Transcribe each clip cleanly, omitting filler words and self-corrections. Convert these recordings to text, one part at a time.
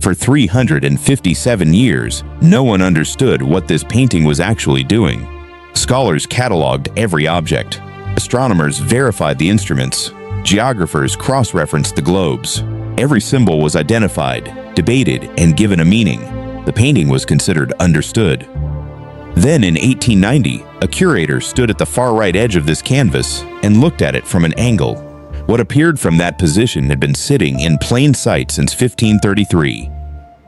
For 357 years, no one understood what this painting was actually doing. Scholars cataloged every object. Astronomers verified the instruments. Geographers cross-referenced the globes. Every symbol was identified, debated, and given a meaning. The painting was considered understood. Then in 1890, a curator stood at the far right edge of this canvas and looked at it from an angle. What appeared from that position had been sitting in plain sight since 1533.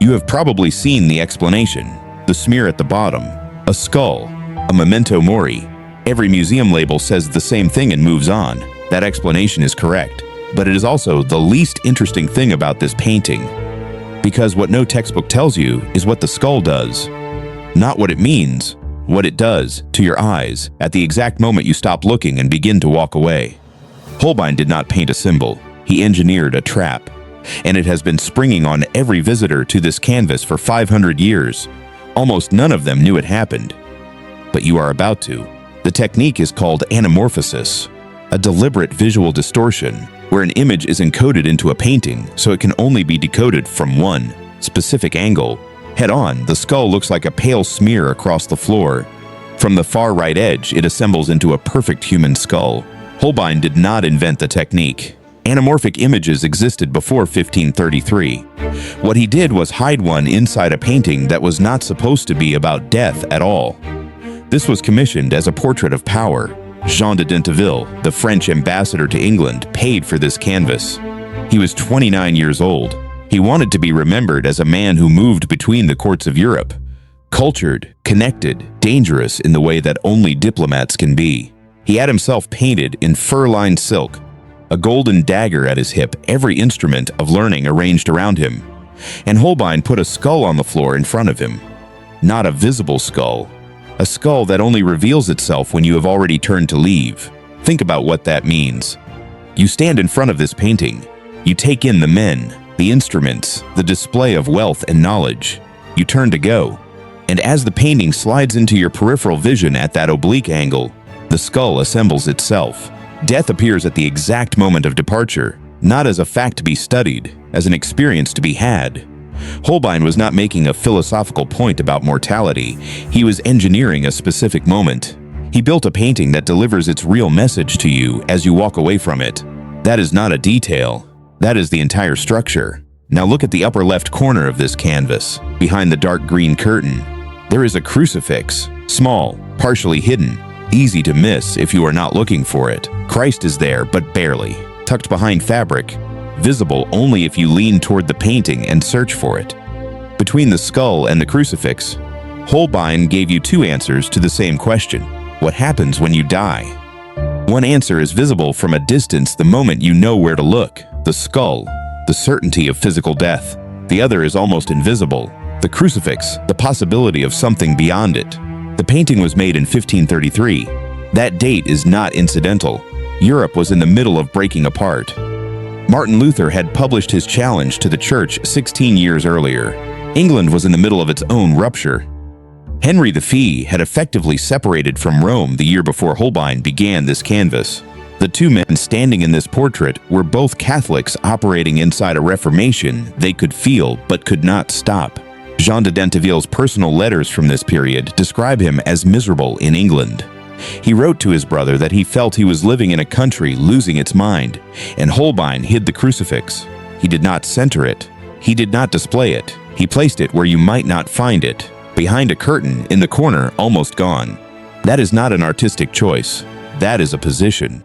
You have probably seen the explanation. The smear at the bottom, a skull, a memento mori. Every museum label says the same thing and moves on. That explanation is correct, but it is also the least interesting thing about this painting. Because what no textbook tells you is what the skull does. Not what it means, what it does to your eyes at the exact moment you stop looking and begin to walk away. Holbein did not paint a symbol, he engineered a trap, and it has been springing on every visitor to this canvas for 500 years. Almost none of them knew it happened, but you are about to. The technique is called anamorphosis, a deliberate visual distortion where an image is encoded into a painting so it can only be decoded from one specific angle. Head-on, the skull looks like a pale smear across the floor. From the far right edge, it assembles into a perfect human skull. Holbein did not invent the technique. Anamorphic images existed before 1533. What he did was hide one inside a painting that was not supposed to be about death at all. This was commissioned as a portrait of power. Jean de Dinteville, the French ambassador to England, paid for this canvas. He was 29 years old. He wanted to be remembered as a man who moved between the courts of Europe, cultured, connected, dangerous in the way that only diplomats can be. He had himself painted in fur-lined silk, a golden dagger at his hip, every instrument of learning arranged around him. And Holbein put a skull on the floor in front of him. Not a visible skull. A skull that only reveals itself when you have already turned to leave. Think about what that means. You stand in front of this painting. You take in the men, the instruments, the display of wealth and knowledge. You turn to go. And as the painting slides into your peripheral vision at that oblique angle, the skull assembles itself. Death appears at the exact moment of departure, not as a fact to be studied, as an experience to be had. Holbein was not making a philosophical point about mortality. He was engineering a specific moment. He built a painting that delivers its real message to you as you walk away from it. That is not a detail. That is the entire structure. Now look at the upper left corner of this canvas. Behind the dark green curtain, there is a crucifix, small, partially hidden, easy to miss if you are not looking for it. Christ is there, but barely, tucked behind fabric, visible only if you lean toward the painting and search for it. Between the skull and the crucifix, Holbein gave you two answers to the same question. What happens when you die? One answer is visible from a distance the moment you know where to look. The skull, the certainty of physical death. The other is almost invisible. The crucifix, the possibility of something beyond it. The painting was made in 1533. That date is not incidental. Europe was in the middle of breaking apart. Martin Luther had published his challenge to the church 16 years earlier. England was in the middle of its own rupture. Henry V had effectively separated from Rome the year before Holbein began this canvas. The two men standing in this portrait were both Catholics operating inside a Reformation they could feel but could not stop. Jean de Dinteville's personal letters from this period describe him as miserable in England. He wrote to his brother that he felt he was living in a country losing its mind, and Holbein hid the crucifix. He did not center it. He did not display it. He placed it where you might not find it, behind a curtain in the corner, almost gone. That is not an artistic choice. That is a position.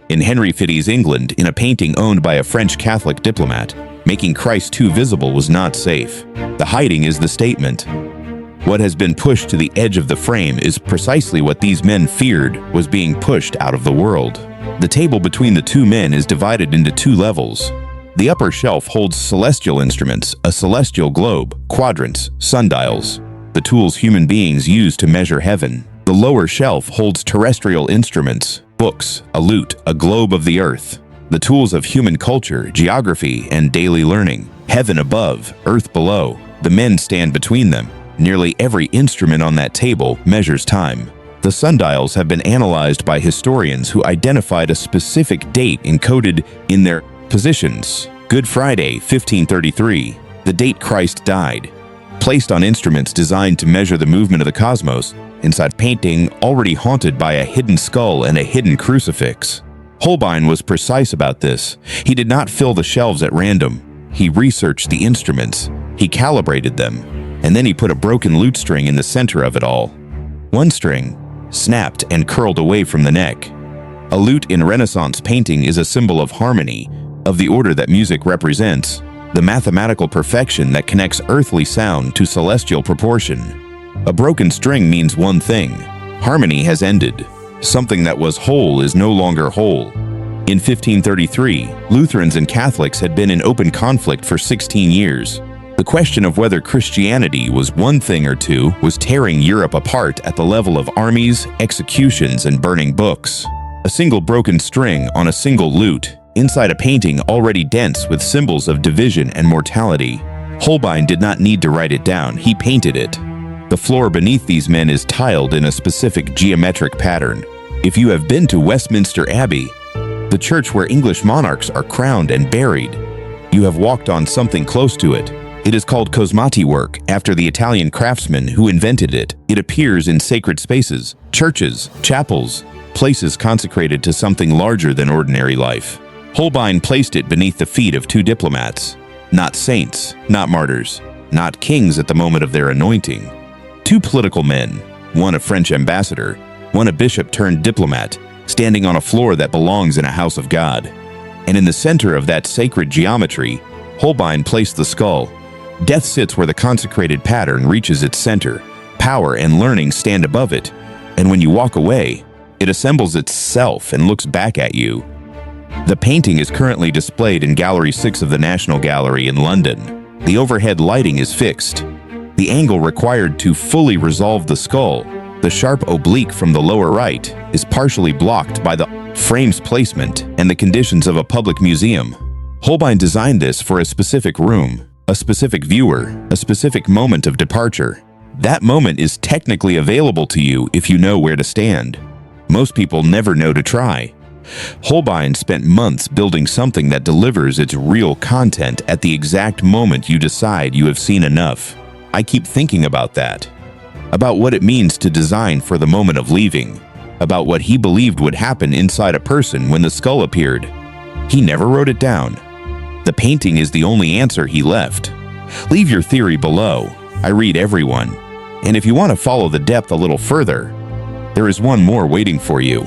In Henry V's England, in a painting owned by a French Catholic diplomat, making Christ too visible was not safe. The hiding is the statement. What has been pushed to the edge of the frame is precisely what these men feared was being pushed out of the world. The table between the two men is divided into two levels. The upper shelf holds celestial instruments, a celestial globe, quadrants, sundials, the tools human beings use to measure heaven. The lower shelf holds terrestrial instruments, books, a lute, a globe of the earth, the tools of human culture, geography, and daily learning. Heaven above, earth below. The men stand between them. Nearly every instrument on that table measures time. The sundials have been analyzed by historians who identified a specific date encoded in their positions. Good Friday, 1533. the date Christ died, placed on instruments designed to measure the movement of the cosmos, inside a painting already haunted by a hidden skull and a hidden crucifix. Holbein was precise about this. He did not fill the shelves at random. He researched the instruments, he calibrated them, and then he put a broken lute string in the center of it all. One string snapped and curled away from the neck. A lute in Renaissance painting is a symbol of harmony, of the order that music represents, the mathematical perfection that connects earthly sound to celestial proportion. A broken string means one thing: harmony has ended. Something that was whole is no longer whole. In 1533, Lutherans and Catholics had been in open conflict for 16 years. The question of whether Christianity was one thing or two was tearing Europe apart at the level of armies, executions, and burning books. A single broken string on a single lute, inside a painting already dense with symbols of division and mortality. Holbein did not need to write it down, he painted it. The floor beneath these men is tiled in a specific geometric pattern. If you have been to Westminster Abbey, the church where English monarchs are crowned and buried, you have walked on something close to it. It is called cosmati work, after the Italian craftsman who invented it. It appears in sacred spaces, churches, chapels, places consecrated to something larger than ordinary life. Holbein placed it beneath the feet of two diplomats, not saints, not martyrs, not kings at the moment of their anointing. Two political men, one a French ambassador, one a bishop turned diplomat, standing on a floor that belongs in a house of God. And in the center of that sacred geometry, Holbein placed the skull. Death sits where the consecrated pattern reaches its center. Power and learning stand above it, and when you walk away, it assembles itself and looks back at you. The painting is currently displayed in Gallery 6 of the National Gallery in London. The overhead lighting is fixed. The angle required to fully resolve the skull, the sharp oblique from the lower right, is partially blocked by the frame's placement and the conditions of a public museum. Holbein designed this for a specific room, a specific viewer, a specific moment of departure. That moment is technically available to you if you know where to stand. Most people never know to try. Holbein spent months building something that delivers its real content at the exact moment you decide you have seen enough. I keep thinking about that. About what it means to design for the moment of leaving. About what he believed would happen inside a person when the skull appeared. He never wrote it down. The painting is the only answer he left. Leave your theory below. I read everyone. And if you want to follow the depth a little further, there is one more waiting for you.